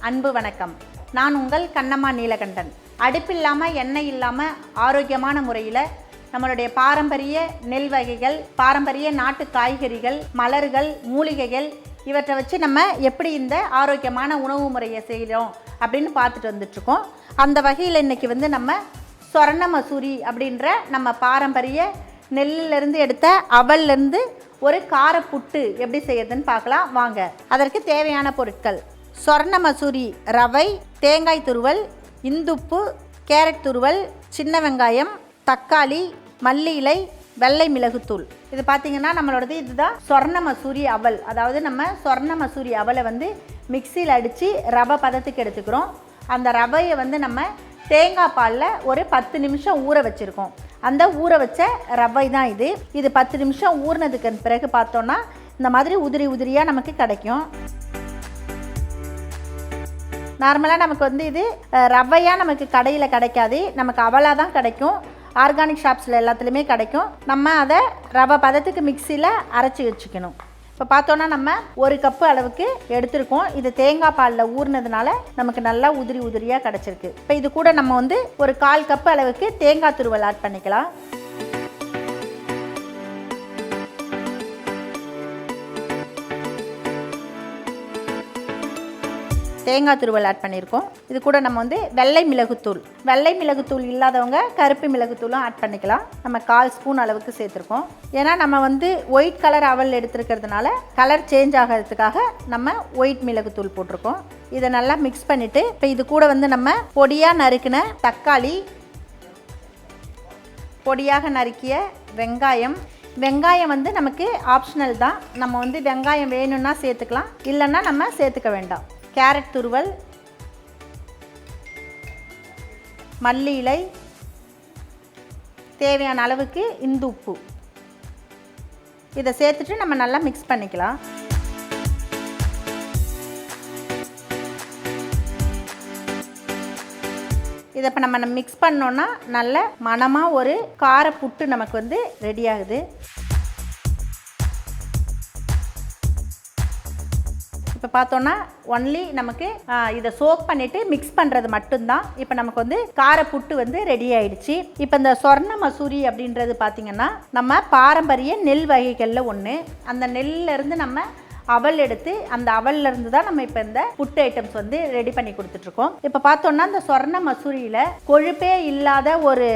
அன்பு வணக்கம். நான் உங்கள் கண்ணம்மா நீலகண்டன். அடுப்பில்லாமல் எண்ணெய் இல்லாமல் ஆரோக்கியமான முறையில் நம்மளுடைய பாரம்பரிய நெல் வகைகள், பாரம்பரிய நாட்டு காய்கறிகள், மலர்கள், மூலிகைகள் இவற்றை வச்சு நம்ம எப்படி இந்த ஆரோக்கியமான உணவு முறையை செய்கிறோம் அப்படின்னு பார்த்துட்டு வந்துட்ருக்கோம். அந்த வகையில் இன்றைக்கி நம்ம சொர்ண மசூரி அப்படின்ற நம்ம பாரம்பரிய நெல்லிலிருந்து எடுத்த அவல்லேருந்து ஒரு கார புட்டு எப்படி செய்யறதுன்னு பார்க்கலாம் வாங்க. அதற்கு தேவையான பொருட்கள்: சொர்ண மசூரி ரவை, தேங்காய் துருவல், இந்துப்பு, கேரட் துருவல், சின்ன வெங்காயம், தக்காளி, மல்லி இலை, வெள்ளை மிளகுத்தூள். இது பார்த்திங்கன்னா நம்மளோடது இதுதான் சொர்ண மசூரி அவல். அதாவது நம்ம சொர்ண மசூரி அவலை மிக்சியில் அடித்து ரவை பதத்துக்கு எடுத்துக்கிறோம். அந்த ரவையை நம்ம தேங்காய் பாலில் ஒரு 10 நிமிஷம் ஊற வச்சுருக்கோம். அந்த ஊற வச்ச ரவை தான் இது. இது 10 நிமிஷம் ஊறினதுக்கு பிறகு பார்த்தோன்னா இந்த மாதிரி உதிரி உதிரியாக நமக்கு கிடைக்கும். நார்மலாக நமக்கு இது ரவையாக நமக்கு கடையில் கிடைக்காது, நமக்கு அவலாக தான் கிடைக்கும். ஆர்கானிக் ஷாப்ஸில் எல்லாத்துலேயுமே கிடைக்கும். நம்ம அதை ரவை பதத்துக்கு மிக்சியில் அரைச்சி வச்சுக்கணும். இப்போ பார்த்தோன்னா நம்ம 1 கப்பு அளவுக்கு எடுத்துருக்கோம். இது தேங்காய் பாலில் ஊறினதுனால நமக்கு நல்லா உதிரி உதிரியாக கிடச்சிருக்கு. இப்போ இது கூட நம்ம ஒரு 1/4 கப்பு அளவுக்கு தேங்காய் துருவல் ஆட் பண்ணிக்கலாம். தேங்காய் துருவல் ஆட் பண்ணியிருக்கோம். இது கூட நம்ம வெள்ளை மிளகுத்தூள், வெள்ளை மிளகுத்தூள் இல்லாதவங்க கருப்பு மிளகுத்தூளும் ஆட் பண்ணிக்கலாம். நம்ம 1/4 ஸ்பூன் அளவுக்கு சேர்த்துருக்கோம். ஏன்னா நம்ம ஒயிட் கலர் அவல் எடுத்துருக்கிறதுனால கலர் சேஞ்ச் ஆகிறதுக்காக நம்ம ஒயிட் மிளகுத்தூள் போட்டிருக்கோம். இதை நல்லா மிக்ஸ் பண்ணிவிட்டு இப்போ இது கூட நம்ம பொடியாக நறுக்கின தக்காளி, பொடியாக நறுக்கிய வெங்காயம். வெங்காயம் நமக்கு ஆப்ஷனல் தான். நம்ம வெங்காயம் வேணும்னா சேர்த்துக்கலாம், இல்லைன்னா நம்ம சேர்த்துக்க வேண்டாம். கேரட் துருவல், மல்லி இலை, தேவையான அளவுக்கு இந்து உப்பு. இதை சேர்த்துட்டு நம்ம நல்லா மிக்ஸ் பண்ணிக்கலாம். இதை இப்போ நம்ம மிக்ஸ் பண்ணோன்னா நல்ல மணமாக ஒரு கார புட்டு நமக்கு ரெடி ஆகுது. இப்போ பார்த்தோன்னா ஒன்லி நமக்கு இதை சோக் பண்ணிவிட்டு மிக்ஸ் பண்ணுறது மட்டும்தான். இப்போ நமக்கு கார புட்டு ரெடி ஆயிடுச்சு. இப்போ இந்த சொர்ண மசூரி அப்படின்றது பார்த்திங்கன்னா நம்ம பாரம்பரிய நெல் வகைகளில் ஒன்று. அந்த நெல்லிருந்து நம்ம அவல் எடுத்து அந்த அவல்லேருந்து தான் நம்ம இப்போ இந்த புட்டு ஐட்டம்ஸ் ரெடி பண்ணி கொடுத்துட்ருக்கோம். இப்போ பார்த்தோன்னா இந்த சொர்ண மசூரியில் கொழுப்பே இல்லாத ஒரு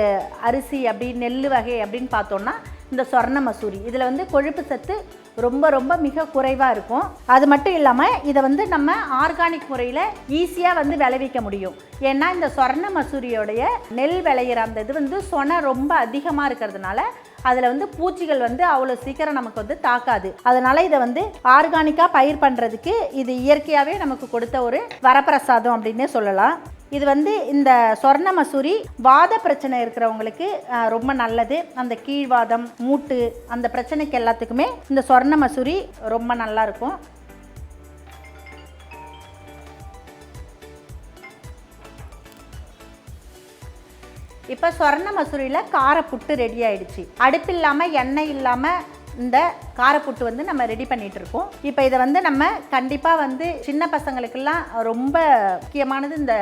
அரிசி நெல் வகை அப்படின்னு பார்த்தோன்னா இந்த சொர்ண மசூரி. இதில் கொழுப்பு சத்து ரொம்ப ரொம்ப மிக குறைவாக இருக்கும். அது மட்டும் இல்லாமல் இதை நம்ம ஆர்கானிக் முறையில் ஈஸியாக விளைவிக்க முடியும். ஏன்னா இந்த சொர்ண மசூரியோடைய நெல் விளையிற அந்த இது சொனை ரொம்ப அதிகமாக இருக்கிறதுனால அதில் பூச்சிகள் அவ்வளோ சீக்கிரம் நமக்கு தாக்காது. அதனால் இதை ஆர்கானிக்காக பயிர் பண்ணுறதுக்கு இது இயற்கையாகவே நமக்கு கொடுத்த ஒரு வரப்பிரசாதம் அப்படின்னே சொல்லலாம். இது இந்த சொர்ண மசூரி வாத பிரச்சனை இருக்கிறவங்களுக்கு ரொம்ப நல்லது. அந்த கீழ்வாதம், மூட்டு, அந்த பிரச்சனைக்கு எல்லாத்துக்குமே இந்த சொர்ண மசூரி ரொம்ப நல்லா இருக்கும். இப்போ சொர்ண மசூரியில் கார புட்டு ரெடி ஆயிடுச்சு. அடுப்பு இல்லாமல் எண்ணெய் இல்லாமல் இந்த காரப்புட்டு நம்ம ரெடி பண்ணிட்டு இருக்கோம். இப்போ இதை நம்ம கண்டிப்பாக சின்ன பசங்களுக்கெல்லாம் ரொம்ப முக்கியமானது இந்த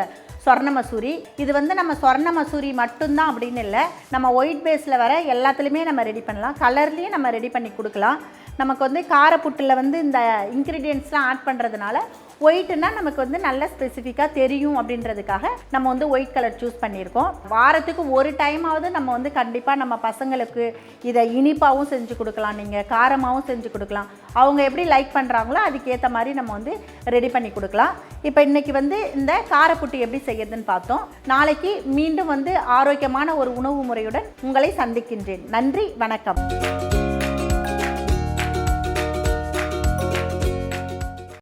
சொர்ண மசூரி. இது நம்ம சொர்ண மசூரி மட்டும்தான் அப்படின்னு இல்லை, நம்ம ஒயிட் பேஸில் வர எல்லாத்துலேயுமே நம்ம ரெடி பண்ணலாம். கலர்லேயும் நம்ம ரெடி பண்ணி கொடுக்கலாம். நமக்கு காரப்புட்டில் இந்த இன்க்ரீடியன்ட்ஸ்லாம் ஆட் பண்ணுறதுனால ஒயிட்டுன்னா நமக்கு நல்ல ஸ்பெசிஃபிக்காக தெரியும் அப்படின்றதுக்காக நம்ம ஒயிட் கலர் சூஸ் பண்ணியிருக்கோம். வாரத்துக்கு ஒரு டைமாவது நம்ம கண்டிப்பாக நம்ம பசங்களுக்கு இதை இனிப்பாகவும் செஞ்சு கொடுக்கலாம், நீங்கள் காரமாகவும் செஞ்சு கொடுக்கலாம். அவங்க எப்படி லைக் பண்ணுறாங்களோ அதுக்கேற்ற மாதிரி நம்ம ரெடி பண்ணி கொடுக்கலாம். இப்போ இன்றைக்கி இந்த காரப்புட்டு எப்படி செய்யறதுன்னு பார்த்தோம். நாளைக்கு மீண்டும் ஆரோக்கியமான ஒரு உணவு முறையுடன் உங்களை சந்திக்கின்றேன். நன்றி, வணக்கம்.